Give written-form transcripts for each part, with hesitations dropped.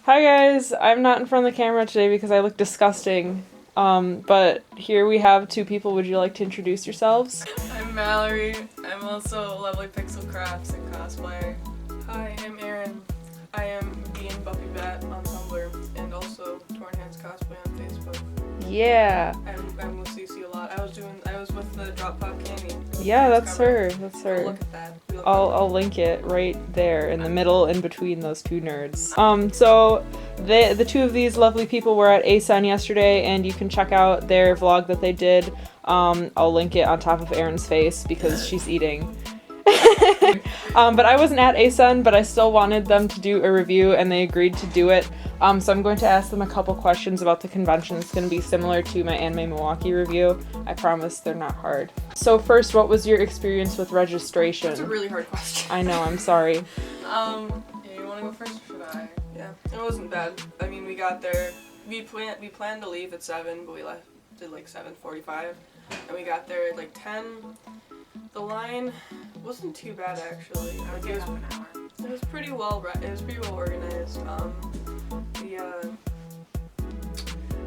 Hi guys, I'm not in front of the camera today because I look disgusting. But here we have two people. Would you like to introduce yourselves? I'm Mallory. I'm also Lovely Pixel Crafts and cosplayer. Hi, I'm Aaron. I am Bean Buffy Bat on Tumblr and also Torn Hands Cosplay on Facebook. Yeah. I'm with CC a lot. I was with the Drop Pop Candy. Yeah, that's her. That's her. Look at that. I'll link it right there in the middle in between those two nerds. So the two of these lovely people were at Acen yesterday, and you can check out their vlog that they did. I'll link it on top of Erin's face because she's eating. But I wasn't at Acen, but I still wanted them to do a review, and they agreed to do it. So I'm going to ask them a couple questions about the convention. It's going to be similar to my Anime Milwaukee review. I promise they're not hard. So first, what was your experience with registration? That's a really hard question. I know, I'm sorry. Yeah, you want to go first or should I? Yeah, it wasn't bad. I mean, we got there, we planned to leave at 7, but we left at like 7:45, and we got there at like 10. The line wasn't too bad actually. It was pretty well organized.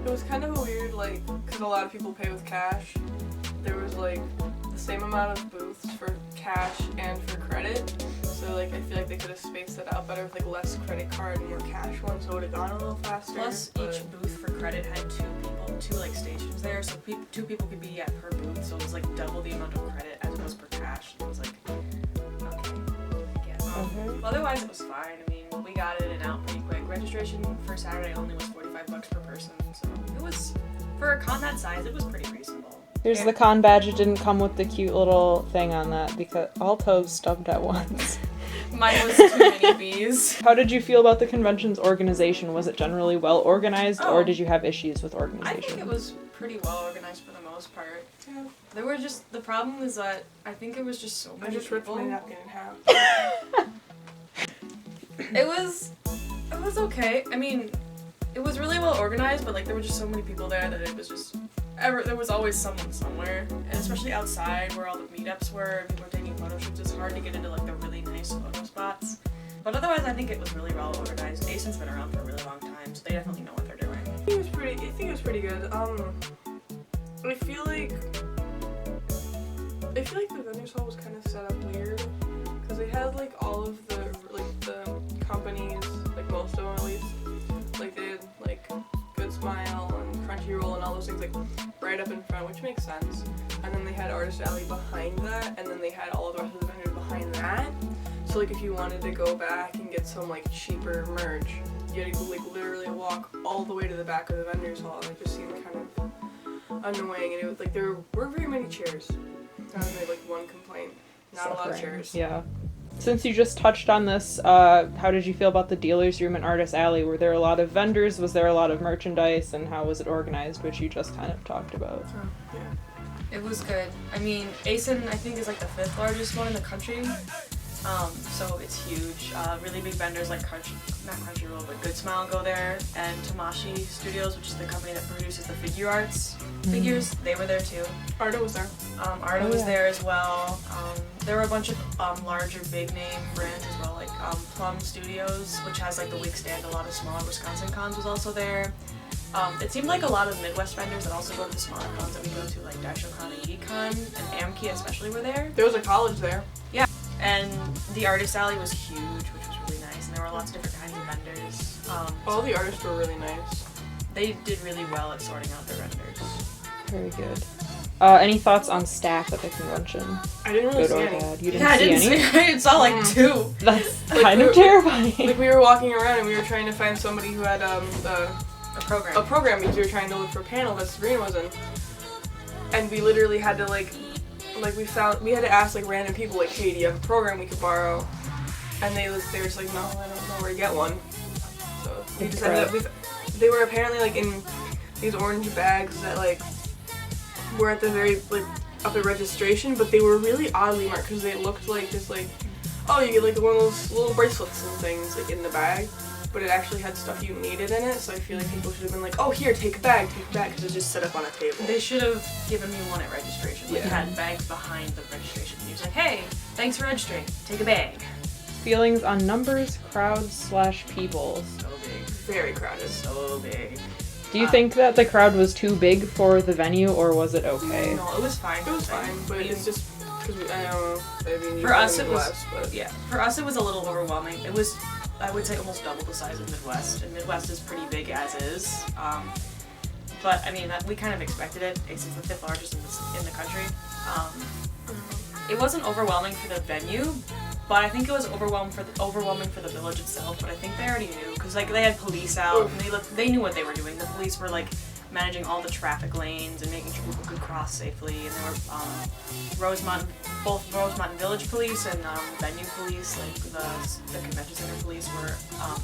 It was kind of a weird, like, because a lot of people pay with cash. There was like the same amount of booths for cash and for credit. So like I feel like they could have spaced it out better with like less credit card and more cash ones, so it would have gone a little faster. Plus each booth for credit had two like stations there, so two people could be at per booth, so it was like double the amount of credit as it was per cash. It was like, okay, I guess. Okay. Otherwise it was fine. I mean, we got in and out pretty quick. Registration for Saturday only was $45 per person, so it was, for a con that size, it was pretty reasonable. Here's the con badge. It didn't come with the cute little thing on that because all toes stubbed at once. Mine was too many bees. How did you feel about the convention's organization? Was it generally well organized, or did you have issues with organization? I think it was pretty well organized for the most part. Yeah. There were just, the problem is that I think it was just so many people. ripped my napkin in half. It was okay. I mean, it was really well organized, but like there were just so many people there that it was just, there was always someone somewhere, and especially outside where all the meetups were, people were taking photo shoots. It's hard to get into like the really nice photo spots. But otherwise, I think it was really well organized. Acen's been around for a really long time, so they definitely know what they're doing. I think it was pretty good. I feel like the vendors hall was kind of set up weird because they had like all of the companies, like most of them at least, like they had like Good Smile and Crunchyroll and all those things like right up in front, which makes sense. And then they had Artist Alley behind that, and then they had all of the rest of the vendors behind that. So like if you wanted to go back and get some like cheaper merch, you had to like literally walk all the way to the back of the vendors hall, and it just seemed kind of annoying. And it was like there weren't very many chairs. I made like one complaint. Not a lot of chairs. Yeah. Since you just touched on this, how did you feel about the dealer's room and Artist Alley? Were there a lot of vendors? Was there a lot of merchandise? And how was it organized, which you just kind of talked about? Yeah. It was good. I mean, Acen, I think, is like the 5th largest one in the country. So it's huge. Really big vendors like not Crunchyroll, but Good Smile go there, and Tamashi Studios, which is the company that produces the figure arts figures, they were there too. Arda was there. Arda was there as well. There were a bunch of larger big name brands as well, like Plum Studios, which has like the Wig Stand. A lot of smaller Wisconsin cons was also there. It seemed like a lot of Midwest vendors that also go to the smaller cons that we go to, like DaishoCon and EDCon, and Amki especially were there. There was a college there. Yeah. And the Artist Alley was huge, which was really nice, and there were lots of different kinds of vendors. All the artists were really nice. They did really well at sorting out their vendors. Very good. Any thoughts on staff at the convention? I didn't really Good see or any. bad? You didn't Yeah, I see didn't any? I saw like 2. That's Like, kind of terrifying. Like we were walking around and we were trying to find somebody who had a program because we were trying to look for a panel that Sabrina was in. And we literally had to we had to ask like random people like, hey, do you have a program we could borrow? And they were just like, no, I don't know where to get one. So we just ended up they were apparently like in these orange bags that like were at the very like of the registration, but they were really oddly marked because they looked like just like, oh, you get like one of those little bracelets and things like in the bag, but it actually had stuff you needed in it. So I feel like people should have been like, oh, here, take a bag, because it's just set up on a table. They should have given me one at registration. Like, Yeah. had bags behind the registration. He was like, hey, thanks for registering. Take a bag. Feelings on numbers, crowds / people. So big. very crowded. So big. Do you think that the crowd was too big for the venue, or was it okay? No, it was fine. It was fine, but it's just because I don't know. I mean, for us it was Midwest, but yeah. For us it was a little overwhelming. It was, I would say, almost double the size of Midwest, and Midwest is pretty big as is. But I mean, we kind of expected it. It's the 5th largest in the country. It wasn't overwhelming for the venue, but I think it was overwhelming for the village itself. But I think they already knew, because like they had police out, and they knew what they were doing. The police were like managing all the traffic lanes and making sure people could cross safely. And there were both Rosemont Village Police and venue police, like the convention center police were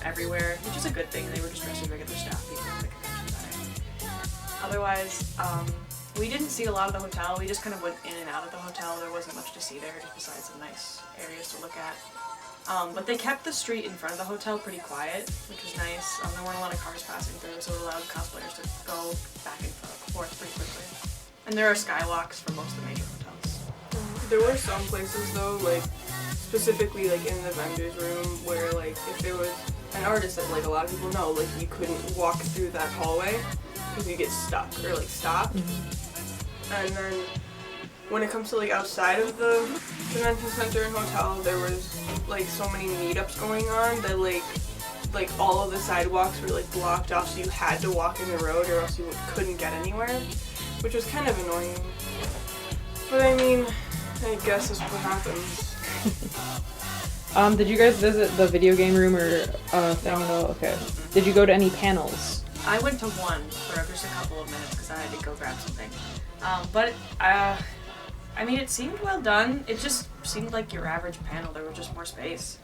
everywhere, which is a good thing. They were just dressed as regular staff people at the convention center. Otherwise, we didn't see a lot of the hotel. We just kind of went in and out of the hotel. There wasn't much to see there, just besides some nice areas to look at. But they kept the street in front of the hotel pretty quiet, which was nice. There weren't a lot of cars passing through, so it allowed cosplayers to go back and forth pretty quickly. And there are skywalks for most of the major hotels. There were some places though, like specifically like in the vendors room, where like if there was an artist that like a lot of people know, like you couldn't walk through that hallway because you get stuck or like stopped. And then when it comes to like outside of the convention center and hotel, there was like so many meetups going on that like all of the sidewalks were like blocked off, so you had to walk in the road or else you couldn't get anywhere, which was kind of annoying. But I mean, I guess that's what happens. Did you guys visit the video game room or thing at all? Okay. Did you go to any panels? I went to one for just a couple of minutes because I had to go grab something. I mean, it seemed well done. It just seemed like your average panel. There was just more space.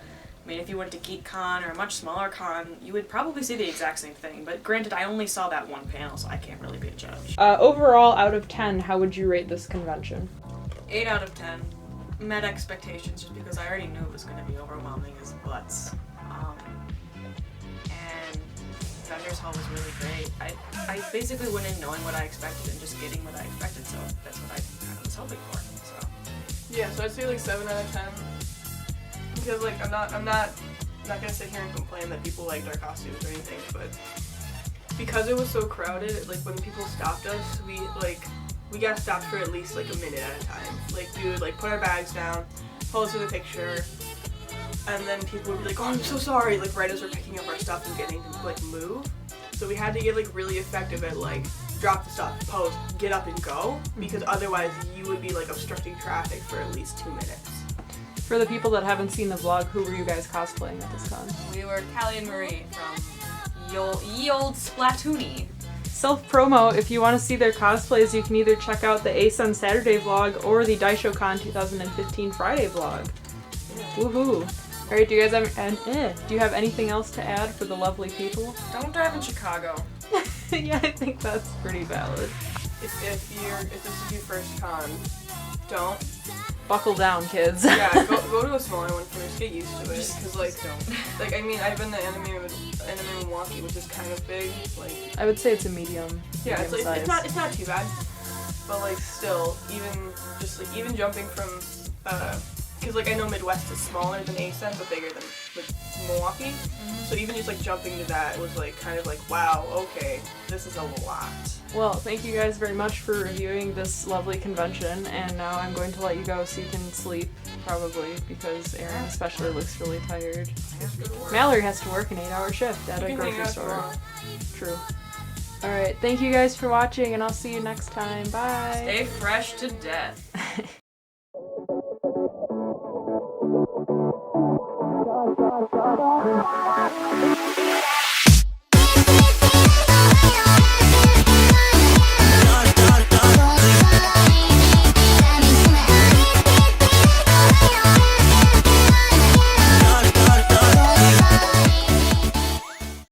I mean, if you went to GeekCon or a much smaller con, you would probably see the exact same thing. But granted, I only saw that one panel, so I can't really be a judge. Overall, out of 10, how would you rate this convention? 8 out of 10. Met expectations just because I already knew it was going to be overwhelming as butts. And Vendors Hall was really great. I basically went in knowing what I expected and just getting what I expected, so that's what I kind of was hoping for. So yeah, so I'd say like 7 out of 10. Because like I'm not gonna sit here and complain that people liked our costumes or anything, but because it was so crowded, like when people stopped us, we got stopped for at least like a minute at a time. Like we would like put our bags down, pose for the picture, and then people would be like, "Oh, I'm so sorry," like right as we're picking up our stuff and getting to like move. So we had to get like really effective at like drop the stuff, pose, get up and go, because otherwise you would be like obstructing traffic for at least 2 minutes. For the people that haven't seen the vlog, who were you guys cosplaying at this con? we were Callie and Marie from Ye Old Splatoony. Self-promo, if you want to see their cosplays, you can either check out the Acen Saturday vlog or the DaishoCon 2015 Friday vlog. Woohoo! Alright, do you guys do you have anything else to add for the lovely people? Don't drive in Chicago. Yeah, I think that's pretty valid. If this is your first con, don't. Buckle down, kids. Yeah, go to a smaller one first. Get used to it, because like don't. Like I mean, I've been to Anime Milwaukee, which is kind of big. Like I would say it's a medium. yeah, it's like size. it's not too bad, but like still, even jumping from because like I know Midwest is smaller than Acen, but bigger than like Milwaukee. So even just like jumping to that was like kind of like wow, okay, this is a lot. Well, thank you guys very much for reviewing this lovely convention, and now I'm going to let you go so you can sleep, probably, because Erin especially looks really tired. Mallory has to work an 8-hour shift at a grocery store. True. Alright, thank you guys for watching, and I'll see you next time. Bye! Stay fresh to death. Yeah.